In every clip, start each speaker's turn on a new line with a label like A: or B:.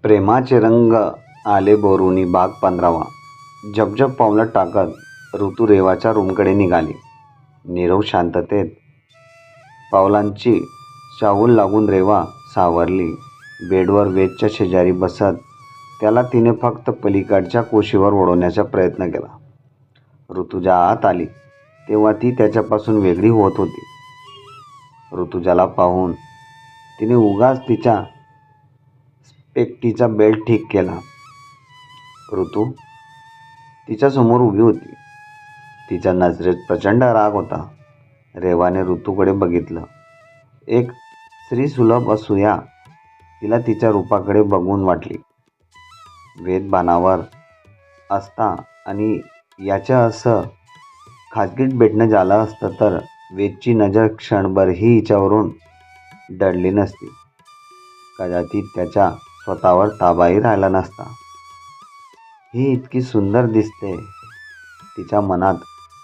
A: प्रेमाचे रंग आले बोरुनी भाग 15वा. जपजप पावलं टाकत ऋतू रेवाच्या रूमकडे निघाली. नीरव शांततेत पावलांची चाहूल लागून रेवा सावरली. बेडवर वेदच्या शेजारी बसत त्याला तिने फक्त पलीकडच्या कुशीवर ओढवण्याचा प्रयत्न केला. ऋतुजा आत आली तेव्हा ती त्याच्यापासून वेगळी होत होती. ऋतुजाला पाहून तिने उगाच तिच्या पेक्टीचा बेल्ट ठीक केला. ऋतू तिच्यासमोर उभी होती. तिच्या नजरेत प्रचंड राग होता. रेवाने ऋतूकडे बघितलं. एक स्त्रीसुलभ असूया तिला तिच्या रूपाकडे बघून वाटली. वेद बाणावर असता आणि याचं असं खाजगीत भेटणं झालं असतं तर वेदची नजर क्षणभरही हिच्यावरून दडली नसती. कदाचित त्याच्या स्वतःवर ताबाही राहिला नसता. ही इतकी सुंदर दिसते. तिच्या मनात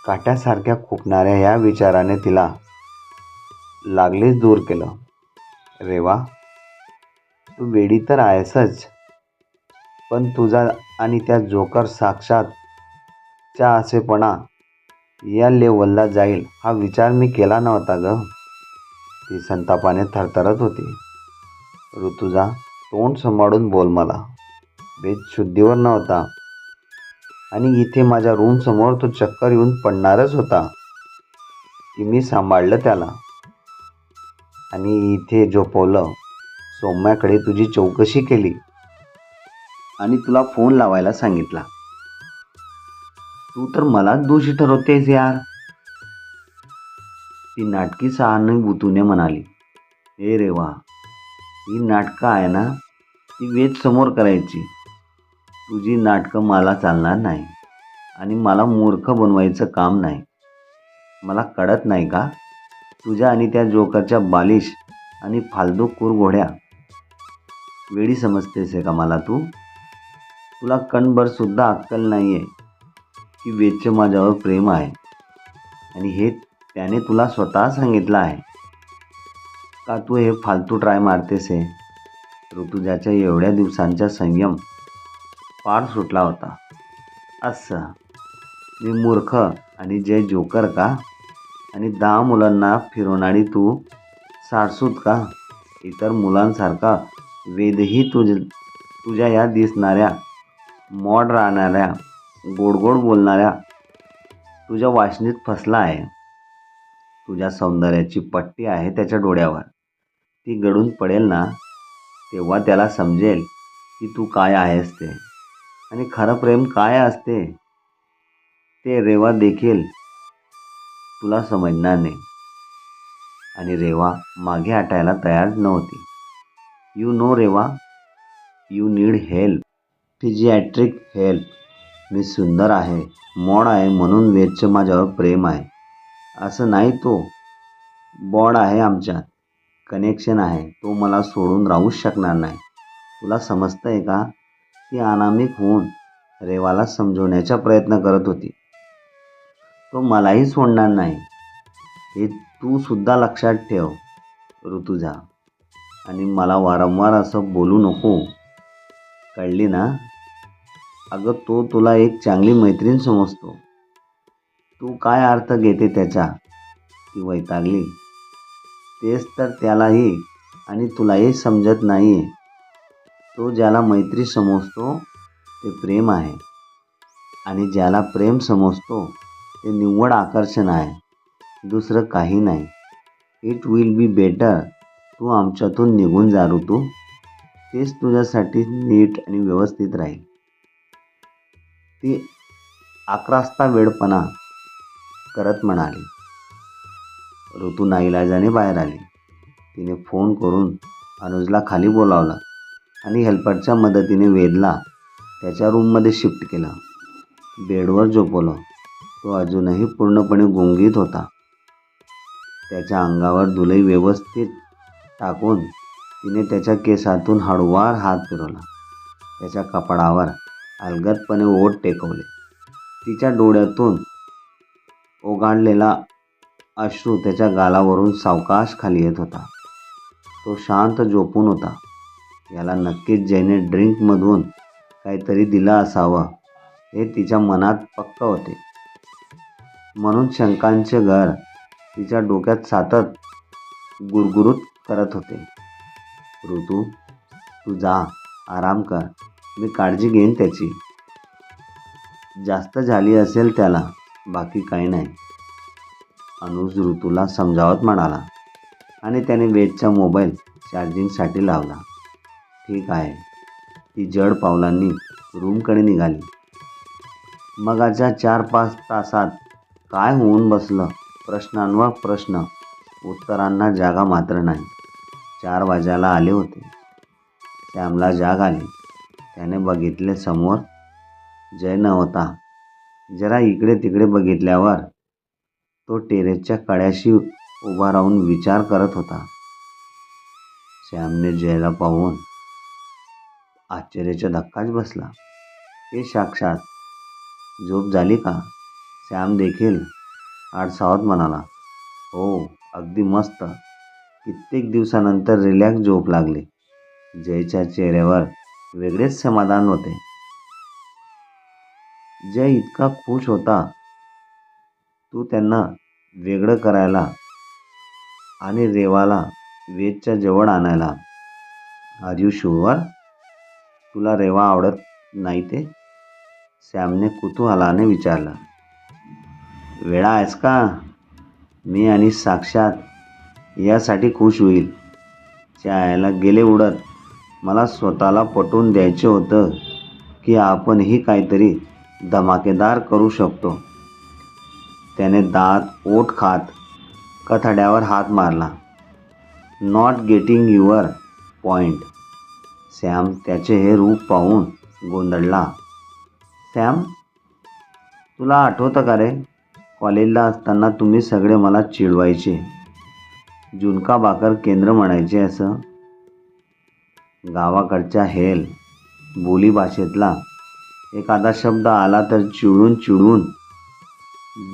A: काट्यासारख्या खुपणाऱ्या ह्या विचाराने तिला लागलीच दूर केलं. रेवा, तू वेडी तर आहेसच, पण तुझा आणि त्या जोकर साक्षात च्या असेपणा या लेवलला जाईल हा विचार मी केला नव्हता ग. ती संतापाने थरथरत होती. ऋतुजा, तोंड सांभाळून बोल. मला वेद शुद्धीवर नव्हता आणि इथे माझ्या रूमसमोर तो चक्कर येऊन पडणारच होता की मी सांभाळलं त्याला आणि इथे झोपवलं. सौम्याकडे तुझी चौकशी केली आणि तुला फोन लावायला सांगितला. तू तर मलाच दोषी ठरवतेस यार, ती नाटकी सहानुभूतीने म्हणाली. हे रेवा, ही नाटकं आहे ना ती वेद समोर करायची. तुझी नाटकं मला चालणार नाही आणि मला मूर्ख बनवायचं काम नाही. मला कळत नाही का तुझ्या आणि त्या जोकरच्या बालिश आणि फालतू कुरघोड्या वेडी समजतेस का मला तू? तुला कणभर सुद्धा अक्कल नाही आहे की वेदचं माझ्यावर प्रेम आहे आणि हे त्याने तुला स्वतः सांगितलं आहे का तू हे फालतू ट्राय मारतेस आहे? ऋतुजाच्या एवढ्या दिवसांचा संयम पार सुटला होता. असं मी मूर्ख आणि जय जोकर का? आणि 10 मुलांना फिरवणारी तू सारसूत का? इतर मुलांसारखा वेदही तुझ्या या दिसणाऱ्या मॉड राहणाऱ्या गोड गोड बोलणाऱ्या तुझ्या वासनीत फसला आहे. तुझ्या सौंदर्याची पट्टी आहे त्याच्या डोळ्यावर. ती गळून पडेल ना तेव्हा त्याला समजेल की तू काय आहेस ते आणि खरं प्रेम काय असते ते रेवा देखील तुला समजणार नाही. आणि रेवा मागे हटायला तयार नव्हती. You know Reva, you need help, psychiatric help. मी सुंदर आहे, मॉड आहे म्हणून वेदचं माझ्यावर प्रेम आहे असं नाही. तो बॉड आहे, आमच्यात कनेक्शन आहे. तो मला सोडून राहूच शकणार नाही. तुला समजतंय का? ती अनामिक होऊन रेवाला समजवण्याचा प्रयत्न करत होती. तो मलाही सोडणार नाही हे तू सुद्धा लक्षात ठेव ऋतुजा. आणि मला वारंवार असं बोलू नको, कळली ना? अगं तो तुला एक चांगली मैत्रीण समजतो. तू काय अर्थ घेते त्याचा? ती वैतागली. तेच तर त्यालाही आणि तुलाही समजत नाही. तो ज्याला मैत्री समजतो ते प्रेम आहे आणि ज्याला प्रेम समजतो ते निव्वळ आकर्षण आहे, दुसरं काही नाही. इट विल बी बेटर तू आमच्यातून निघून जा ऋतू. तेच तुझ्यासाठी नीट आणि व्यवस्थित राहील. ती आक्रास्ता वेडपणा करत म्हणाली. ऋतू नाईलाजाने बाहेर आली. तिने फोन करून अनुजला खाली बोलावलं आणि हेल्परच्या मदतीने वेदला त्याच्या रूममध्ये शिफ्ट केलं. बेडवर झोपवलं. तो अजूनही पूर्णपणे गुंगीत होता. त्याच्या अंगावर धुलई व्यवस्थित टाकून तिने त्याच्या केसातून हळूवार हात फिरवला. त्याच्या कपाळावर अलगदपणे ओठ टेकवले. तिच्या डोळ्यातून ओघळलेला अश्रू त्याच्या गालावरून सावकाश खाली येत होता. तो शांत झोपून होता. याला नक्कीच जयने ड्रिंकमधून काहीतरी दिलं असावं हे तिच्या मनात पक्क होते. म्हणून शंकांचे घर तिच्या डोक्यात सातत गुरगुरत करत होते. ऋतू, तू जा, आराम कर, मी काळजी घेईन त्याची. जास्त झाली असेल त्याला, बाकी काही नाही, अनुज ऋतूला समजावत म्हणाला आणि त्याने वेदचा मोबाईल चार्जिंगसाठी लावला. ठीक आहे. ती जड पावलांनी रूमकडे निघाली. मगाच्या 4-5 तासात काय होऊन बसलं, प्रश्नांवर प्रश्न, उत्तरांना जागा मात्र नाही. 4 वाजायला आले होते. सॅमला जाग आली. त्याने बघितले समोर जय नव्हता. जरा इकडे तिकडे बघितल्यावर तो टेरेसच्या कड्याशी उभा राहून विचार करत होता. सॅमने जयला पाहून आश्चर्याचा धक्काच बसला. ते साक्षात. झोप झाली का? सॅम देखील आडसावत म्हणाला. हो, अगदी मस्त. कित्येक दिवसानंतर रिलॅक्स झोप लागली. जयच्या चेहऱ्यावर वेगळेच समाधान होते. जय इतका खुश होता. तू त्यांना वेगळं करायला आणि रेवाला वेदच्या जवळ आणायला. Are you sure? तुला रेवा आवडत नाही ते? सॅमने कुतूहलाने विचारलं. वेडा आहेस का? मी आणि साक्षात यासाठी खुश होईल. चायला गेले उडत. मला स्वतःला पटवून द्यायचे होतं की आपणही काहीतरी धमाकेदार करू शकतो. त्याने दात ओठ खात कथड्यावर हात मारला. Not getting your point. Sam त्याचे हे रूप पाहून गोंधळला. सॅम, तुला आठवतं का रे? कॉलेजला असताना तुम्ही सगळे मला चिडवायचे. झुणका भाकर केंद्र म्हणायचे असं. गावाकडच्या हेल बोलीभाषेतला एखादा शब्द आला तर चिडून चिडून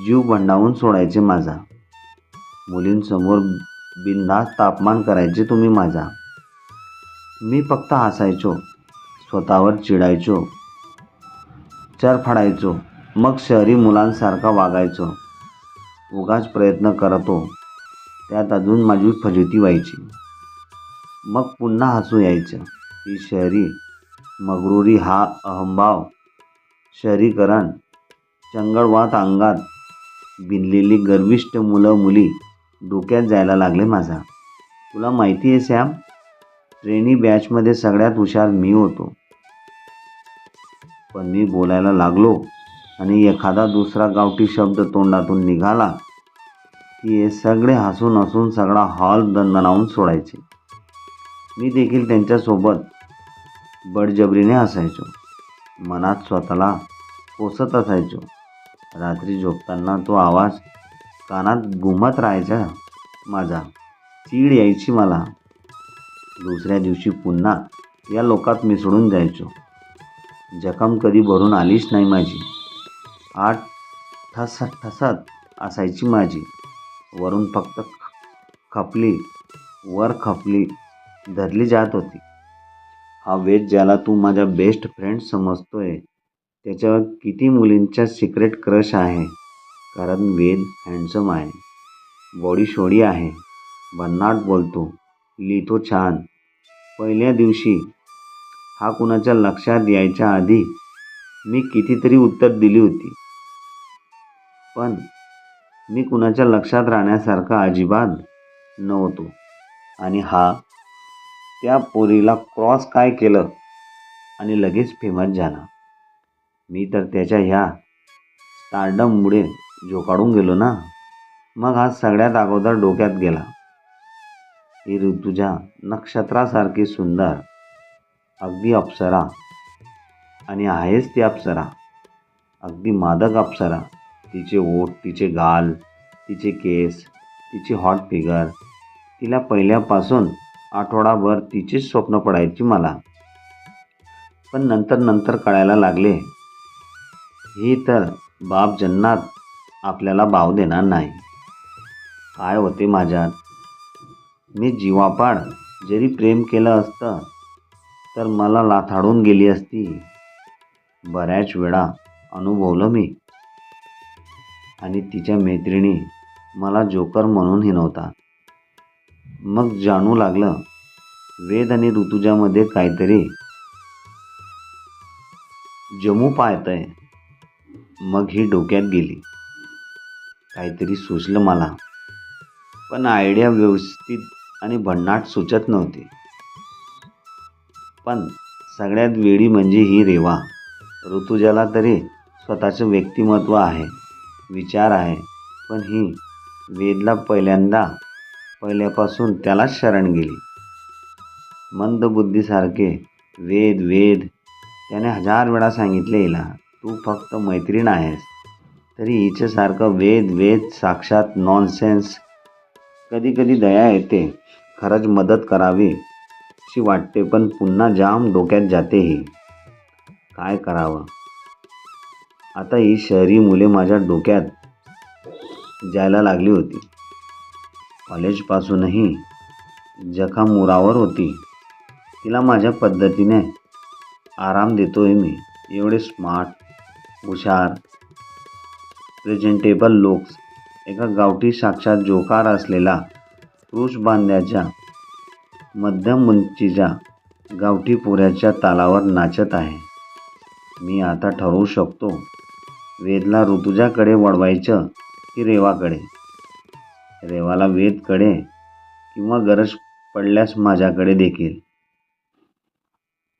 A: जीव भंडावून सोडायचे माझा. मुलींसमोर बिनधास्त तापमान करायचे तुम्ही माझा. मी फक्त हसायचो, स्वतःवर चिडायचो, चरफडायचो, मग शहरी मुलांसारखा वागायचो. उगाच प्रयत्न करतो, त्यात अजून माझी फजिती व्हायची. मग पुन्हा हसू यायचं. ही शहरी मगरुरी, हा अहंभाव, शहरीकरण, चंगळवात अंगात भिनलेली गर्विष्ठ मुलं मुली डोक्यात जायला लागले माझा. तुला माहिती आहे सॅम, ट्रेनी बॅचमध्ये सगळ्यात हुशार मी होतो. पण मी बोलायला लागलो आणि एखादा दुसरा गावठी शब्द तोंडातून निघाला की हे सगळे हसून हसून सगळा हॉल दणदणावून सोडायचे. मी देखील त्यांच्यासोबत बळजबरीने हसायचो. मनात स्वतःला कोसत असायचो. रात्री झोपताना तो आवाज कानात घुमत राहायचा माझा. चीड यायची मला. दुसऱ्या दिवशी पुन्हा या लोकात मिसळून जायचो. जखम कधी भरून आलीच नाही माझी. आत ठसत ठसत असायची माझी. वरून फक्त खपली, वर खपली धरली जात होती. हा वेद ज्याला तू माझा बेस्ट फ्रेंड समजतोय, त्याच्यावर किती मुलींचा सिक्रेट क्रश आहे. कारण वेद हँडसम आहे, बॉडी शोडी आहे, भन्नाट बोलतो, लिहितो छान. पहिल्या दिवशी हा कुणाच्या लक्षात यायच्या आधी मी कितीतरी उत्तर दिली होती. पण मी कुणाच्या लक्षात राहण्यासारखा अजिबात नव्हतो. आणि हा त्या पोरीला क्रॉस काय केलं आणि लगेच फेमस झाला. मी तर त्याच्या ह्या स्टारडममुळे झोकाळून गेलो ना. मग हा सगळ्यात अगोदर डोक्यात गेला. ही ऋतुजा नक्षत्रासारखी सुंदर, अगदी अप्सरा. आणि आहेच ती अप्सरा, अगदी मादक अप्सरा. तिचे ओठ, तिचे गाल, तिचे केस, तिची हॉट फिगर. तिला पहिल्यापासून आठवडाभर तिचीच स्वप्न पडायची मला. पण नंतर नंतर कळायला लागले, ही तर बाप जन्नात आपल्याला भाव देणार नाही. काय होते माझ्यात. मी जीवापाड जरी प्रेम केलं असतं तर मला लाथाडून गेली असती. बऱ्याच वेळा अनुभवलं मी. आणि तिच्या मैत्रिणी मला जोकर म्हणून हिणवतात. मग जाणू लागलं वेद आणि ऋतुजामध्ये काहीतरी जमू पाहतंय. मग ही डोक्यात गेली. काहीतरी सुचलं मला, पण आयडिया व्यवस्थित आणि भन्नाट सुचत नव्हती. पण सगळ्यात वेडी म्हणजे ही रेवा. ऋतुजाला तरी स्वतःचं व्यक्तिमत्व आहे, विचार आहे, पण ही वेदला पहिल्यापासून त्यालाच शरण गेली. मंदबुद्धीसारखे वेद वेद त्याने 1000 वेळा सांगितले हिला, तू फक्त मैत्रीण आहेस. तरी हिच्यासारखं वेद वेद साक्षात नॉनसेन्स. कधी कधी दया येते, खरंच मदत करावी अशी वाटते, पण पुन्हा जाम डोक्यात जाते ही. काय करावं आता. ही शहरी मुले माझ्या डोक्यात जायला लागली होती. कॉलेजपासूनही जखामुरावर होती. तिला माझ्या पद्धतीने आराम देतोय मी. एवढे स्मार्ट, हुशार, प्रेझेंटेबल लोक्स एका गावठी साक्षात जोकार असलेला पुरुष बांध्याच्या मध्यम उंचीच्या गावठी पोऱ्याच्या तालावर नाचत आहे. मी आता ठरवू शकतो, वेदला ऋतुजाकडे वळवायचं की रेवाकडे. रेवाला वेदकडे किंवा गरज पडल्यास माझ्याकडे देखील.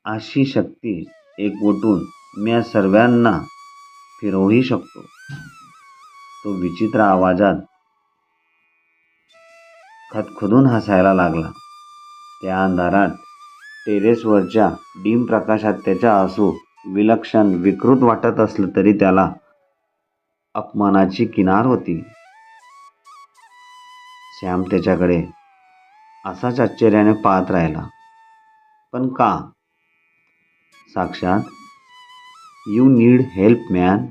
A: अशी शक्ती एकवटून मी या सर्वांना फिरवूही शकतो. तो विचित्र आवाजात खदखदून हसायला लागला. त्या अंधारात टेरेसवरच्या डीम प्रकाशात त्याच्या हसू विलक्षण विकृत वाटत असलं तरी त्याला अपमानाची किनार होती. सॅम त्याच्याकडे असाच आश्चर्याने पाहत राहिला. पण का? साक्षात, यू नीड हेल्प मॅन.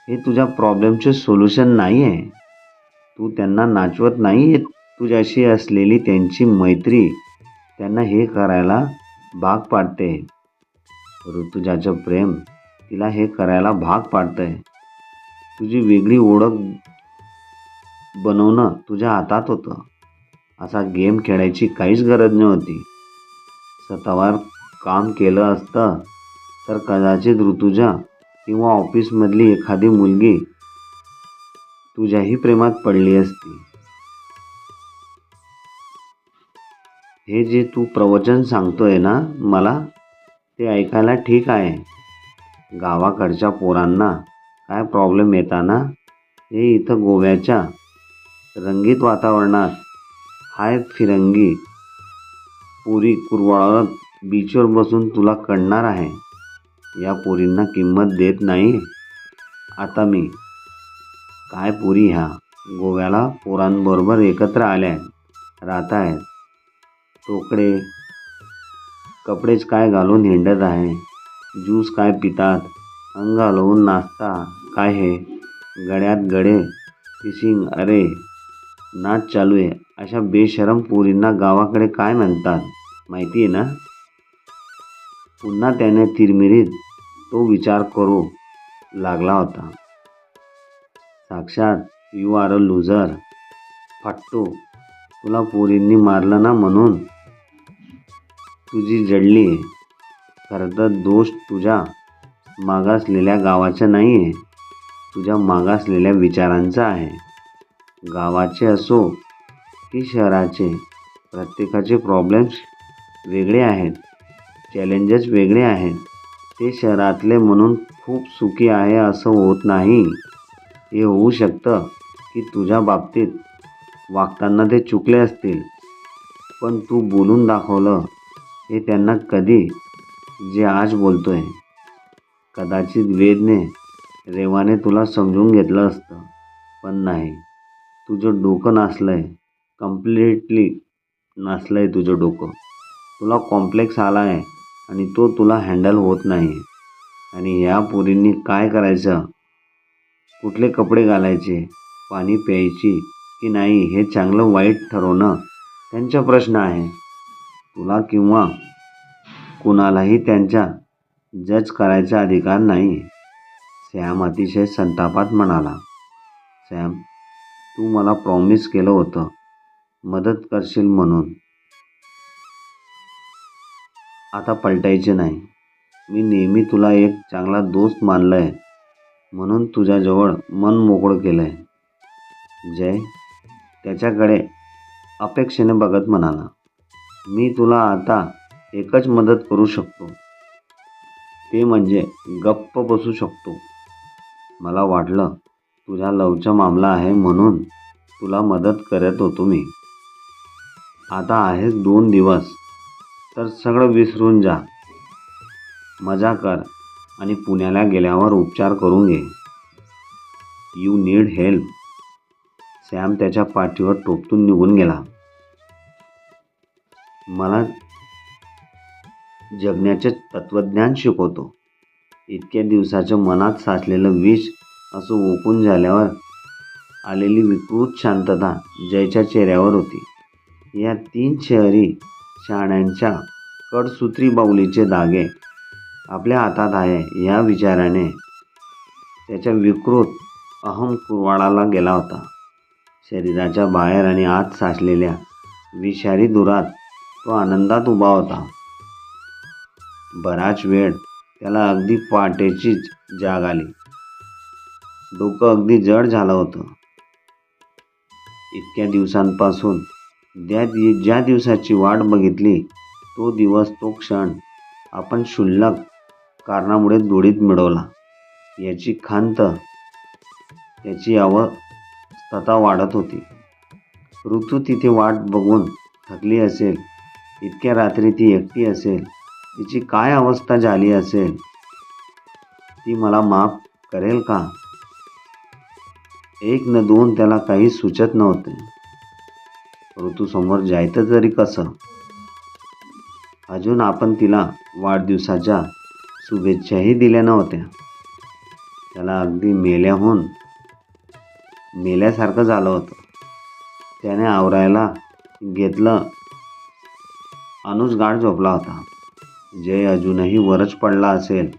A: हे तुझ्या प्रॉब्लेमचे सोल्युशन नाही आहे. तू त्यांना नाचवत नाही. तुझ्याशी असलेली त्यांची मैत्री त्यांना हे करायला भाग पाडते. ऋतुजाचं प्रेम तिला हे करायला भाग पाडतंय. तुझी वेगळी ओळख बनवणं तुझ्या हातात होतं. असा गेम खेळायची काहीच गरज नव्हती. स्वतःवर काम केलं असतं तर कदाचित ऋतुजा किंवा ऑफिसमधली एखादी मुलगी तुझ्याही प्रेमात पडली असती. हे जे तू प्रवचन सांगतोय ना मला, ते ऐकायला ठीक आहे. गावाकडच्या पोरांना काय प्रॉब्लेम येताना हे इथं गोव्याच्या रंगीत वातावरणात हाय फिरंगी पोरी कुरवाळत बीचवर बसून तुला कळणार आहे. या पोरींना किंमत देत नाही आता मी. काय पोरी ह्या गोव्याला पोरांबरोबर एकत्र आल्यात, राहत आहेत. तोकडे कपडेच काय घालून हिंडत आहे. ज्यूस काय पितात, अंग हलवून नाचता काय हे. गड्यात गडे फिशिंग, अरे नाच चालू आहे. अशा बेशरम पोरींना गावाकडे काय म्हणतात माहिती आहे ना? पुन्हा त्याने तिरमिरीत तो विचार करू लागला होता. साक्षात, यू आर अ लूझर. फाट्टू, तुला पोरींनी मारलं ना म्हणून तुझी जडली. खरं तर दोष तुझ्या मागासलेल्या गावाचा नाही आहे, तुझ्या मागासलेल्या विचारांचा आहे. गावाचे असो की शहराचे, प्रत्येकाचे प्रॉब्लेम्स वेगळे आहेत, चॅलेंजेस वेगळे आहेत. ते शहरातले म्हणून खूप सुखी आहे असं होत नाही. हे होऊ शकतं की तुझ्या बाबतीत वागताना ते चुकले असतील, पण तू बोलून दाखवलं हे त्यांना कधी, जे आज बोलतोय. कदाचित वेदने, रेवाने तुला समजून घेतलं असतं, पण नाही. तुझं डोकं नासलंय, कम्प्लिटली नासलंय तुझं डोकं. तुला कॉम्प्लेक्स आला आहे आणि तो तुला हँडल होत नाही. आणि ह्या पोरींनी काय करायचं, कुठले कपडे घालायचे, पाणी प्यायची की नाही हे चांगलं वाईट ठरवणं त्यांचा प्रश्न आहे. तुला किंवा कुणालाही त्यांच्या जज करायचा अधिकार नाही. सॅम अतिशय संतापात म्हणाला, सॅम, तू मला प्रॉमिस केलं होतं मदत करशील म्हणून. आता पलटायचे नाही. मी नेहमी तुला एक चांगला दोस्त मानलंय म्हणून तुझ्याजवळ मन मोकळं केलंय. जय त्याच्याकडे अपेक्षेने बघत म्हणाला, मी तुला आता एकच मदत करू शकतो, ते म्हणजे गप्प बसू शकतो. मला वाटलं तुझ्या लवचा मामला आहे म्हणून तुला मदत करत होतो मी. आता आहेस 2 दिवस तर सगळं विसरून जा, मजा कर आणि पुण्याला गेल्यावर उपचार करून घे. You need help. सॅम त्याच्या पाठीवर टोपतून निघून गेला. मला जगण्याचे तत्त्वज्ञान शिकवतो. इतक्या दिवसाचं मनात साचलेलं विष असं ओपून झाल्यावर आलेली विकृत शांतता जयच्या चेहऱ्यावर होती. या 3 शहरी शहाण्यांच्या कडसूत्री बाहुलीचे धागे आपल्या हातात आहे या विचाराने त्याच्या विकृत अहम कुरवाडाला गेला होता. शरीराच्या बाहेर आणि आत साचलेल्या विषारी धुरात तो आनंदात उभा होता. बराच वेळ त्याला अगदी पहाटेचीच जाग आली. डोकं अगदी जड झालं होतं. इतक्या दिवसांपासून ज्या दिवसाची वाट बघितली तो दिवस, तो क्षण आपण क्षुल्लक कारणामुळे दोडीत मिळवला याची खंत त्याची अवस्था वाढत होती. ऋतू तिथे वाट बघून थकली असेल. इतक्या रात्री ती एकटी असेल. तिची काय अवस्था झाली असेल. ती मला माफ करेल का? 1 न 2 त्याला काही सुचत नव्हते. ऋतूसमोर जायचं तरी कसं? अजून आपण तिला वाढदिवसाच्या शुभेच्छाही दिल्या नव्हत्या. त्याला अगदी मेल्यासारखं झालं होतं. त्याने आवरायला घेतलं. अनुज गाढ झोपला होता. जय अजूनही वरच पडला असेल.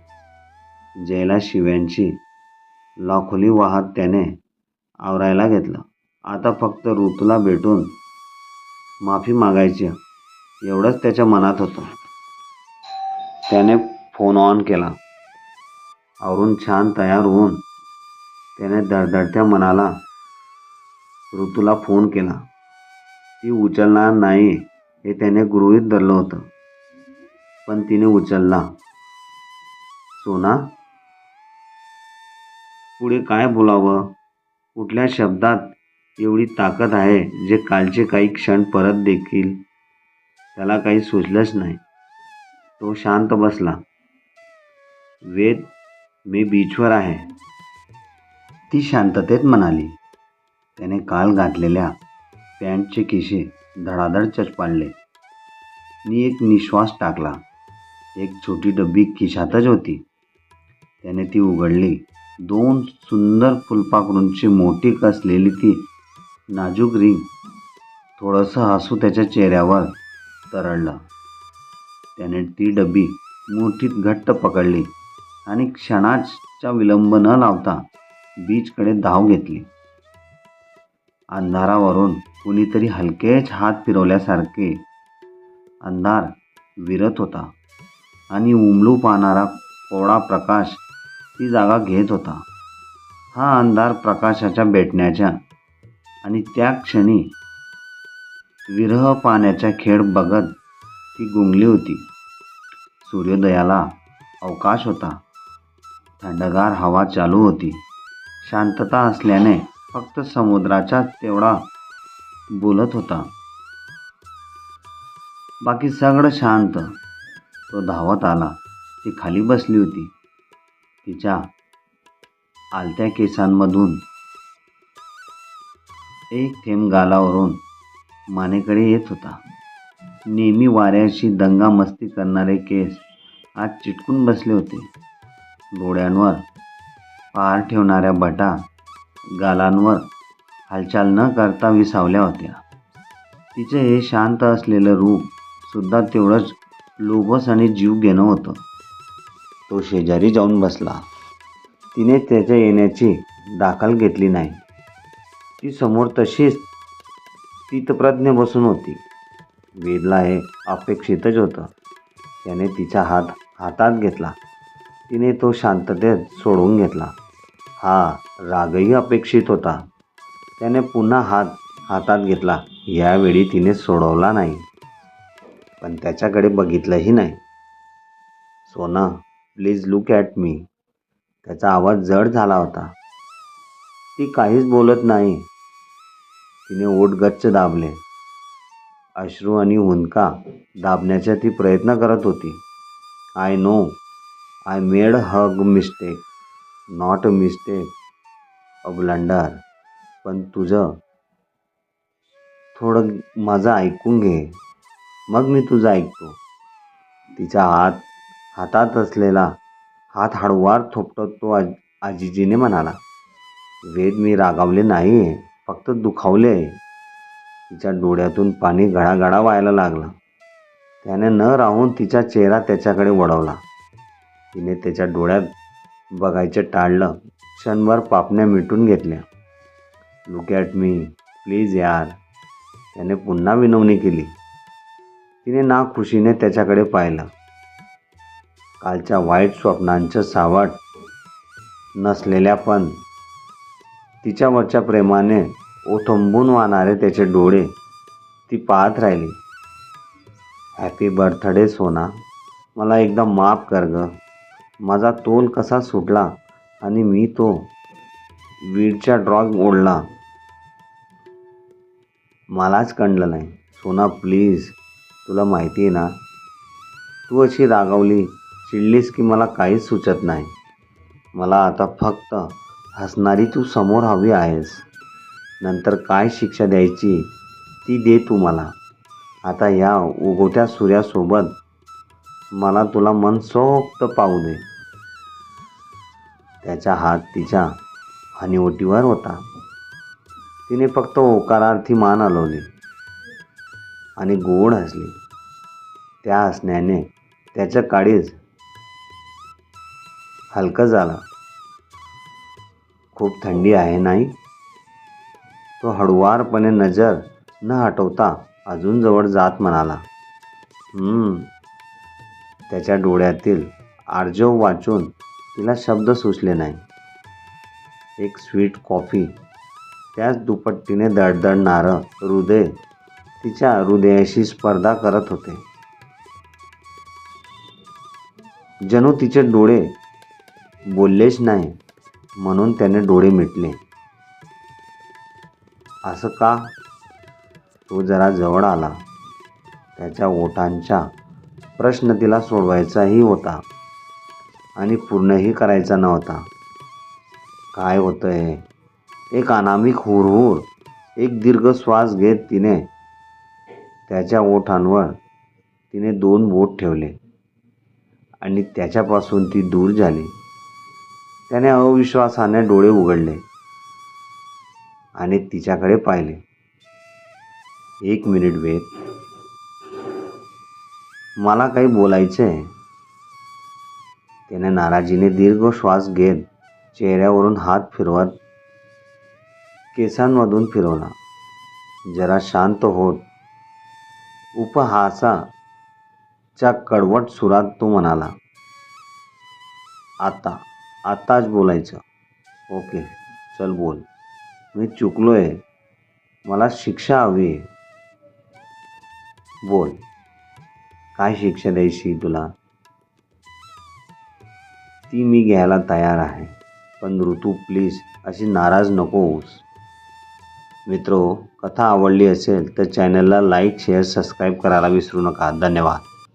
A: जयला शिव्यांची लाखोली वाहत त्याने आवरायला घेतलं. आता फक्त ऋतूला भेटून माफी मागायची एवढंच त्याच्या मनात होतं. त्याने फोन ऑन केला. आवरून छान तयार होऊन त्याने धडधडत्या मनाला ऋतूला फोन केला. ती उचलणार नाही हे त्याने गृहीत धरलं होतं, पण तिने उचलला. सोना. पुढे काय बोलावं? कुठल्या शब्दात एवढी ताकद आहे जे कालचे काही क्षण परत देखील त्याला काही सुचलंच नाही. तो शांत बसला. वेद, मी बीचवर आहे, ती शांततेत म्हणाली. त्याने काल घातलेल्या पॅन्टचे खिसे धडाधड चचपाळले आणि एक निश्वास टाकला. एक छोटी डब्बी खिशातच होती. त्याने ती उघडली. 2 सुंदर फुलपाखरूंची मोठी कसलेली ती नाजूक रिंग. थोडंसं हसू त्याच्या चेहऱ्यावर तरळलं. त्याने ती डब्बी मुठीत घट्ट पकडली आणि क्षणाचा विलंब न लावता बीचकडे धाव घेतली. अंधारावरून कुणीतरी हलकेच हात फिरवल्यासारखे अंधार विरत होता आणि उमलू पाहणारा कोवळा प्रकाश ती जागा घेत होता. हा अंधार प्रकाशाच्या भेटण्याच्या आणि त्या क्षणी विरह पाण्याचा खेळ बघत ती गुंगली होती. सूर्योदयाला अवकाश होता. थंडगार हवा चालू होती. शांतता असल्याने फक्त समुद्राचा तेवढा बोलत होता. बाकी सगळं शांत. तो धावत आला. ती खाली बसली होती. तिच्या आलत्या केसांमधून एक थेंब गालावरून मानेकडे येत होता. नेहमी वाऱ्याशी दंगामस्ती करणारे केस आज चिटकून बसले होते. डोळ्यांवर पहार ठेवणाऱ्या बटा गालांवर हालचाल न करता विसावल्या होत्या. तिचे हे शांत असलेलं रूप सुद्धा तेवढंच लोभस आणि जीव घेणं होतं. तो शेजारी जाऊन बसला. तिने त्याच्या येण्याची दखल घेतली नाही. ती समोर तशीच स्थितप्रज्ञ बसून होती. वेदला हे अपेक्षितच होतं. त्याने तिचा हात हातात घेतला. तिने तो शांततेत सोडवून घेतला. हा रागही अपेक्षित होता. त्याने पुन्हा हात हातात घेतला. यावेळी तिने सोडवला नाही, पण त्याच्याकडे बघितलंही नाही. सोना, प्लीज लुक ॲट मी. त्याचा आवाज जड झाला होता. ती काहीच बोलत नाही. तिने ओठ गच्च दाबले. अश्रू आणि हुंदका दाबण्याचा ती प्रयत्न करत होती. I know, I made hug mistake, not a mistake, a blunder. पण तुझं थोडं माझं ऐकून घे, मग मी तुझं ऐकतो. तिचा हातात असलेला हात हळूवार थोपटत तो आजीजीने म्हणाला. वेद, मी रागावले नाही, फक्त दुखावले आहे. तिच्या डोळ्यातून पाणी गळागळा व्हायला लागलं. त्याने न राहून तिचा चेहरा त्याच्याकडे वळवला. तिने त्याच्या डोळ्यात बघायचं टाळलं. क्षणभर पापण्या मिटून घेतल्या. लुक ॲट मी प्लीज यार. त्याने पुन्हा विनवणी केली. तिने नाखुशीने त्याच्याकडे पाहिलं. कालच्या वाईट स्वप्नांचं सावट नसलेल्या पण तिच्यावरच्या प्रेमाने ओथंबून वाहणारे त्याचे डोळे ती पाहत राहिली. हॅपी बर्थडे सोना. मला एकदा माफ कर ग. माझा तोल कसा सुटला आणि मी तो वीडचा ड्रॉग ओढला. मलाच कळलं नाही. सोना प्लीज, तुला माहिती आहे ना, तू अशी रागावली, चिडलीस की मला काहीच सुचत नाही. मला आता फक्त हसणारी तू समोर हवी आहेस. नंतर काय शिक्षा द्यायची ती दे तू मला. आता या उगवत्या सूर्यासोबत मला तुला मनसोक्त पाहू दे. त्याचा हात तिच्या हनीओटीवर होता. तिने फक्त होकारार्थी मान हलवली आणि गोड हसली. त्या हसण्याने त्याचं काळीज हलकं झालं. खूप थंडी आहे नाही? तो हळुवारपणे नजर न हटवता अजून जवळ जात म्हणाला. त्याच्या डोळ्यातील आर्जव वाचून तिला शब्द सुचले नाही. एक स्वीट कॉफी, त्याच दुपट्टीने धडधडणारं हृदय तिच्या हृदयाशी स्पर्धा करत होते. जणू तिचे डोळे बोललेच नाही म्हणून त्याने डोळे मिटले. असं का? तो जरा जवळ आला. त्याच्या ओठांचा प्रश्न तिला सोडवायचाही होता आणि पूर्णही करायचा नव्हता. काय होतंय? एक अनामिक हुरहुर. एक दीर्घ श्वास घेत तिने त्याच्या ओठांवर 2 बोट ठेवले आणि त्याच्यापासून ती दूर झाली. त्याने अविश्वासाने डोळे उघडले आणि तिच्याकडे पाहिले. 1 मिनिट वेद, मला काही बोलायचं आहे. त्याने नाराजीने दीर्घ श्वास घेत चेहऱ्यावरून हात फिरवत केसांमधून फिरवला. जरा शांत होत उपहासाच्या कडवट सुरात तो म्हणाला, आताच बोलायचं. ओके, चल बोल. मी चुकलोय. मला शिक्षा हवी. बोल, काय शिक्षा द्यायची तुला? ती मी घ्यायला तयार आहे. पण ऋतू प्लीज अशी नाराज नको होऊस. मित्रो, कथा आवडली असेल तर चॅनलला लाईक, शेअर, सबस्क्राईब करायला विसरू नका. धन्यवाद.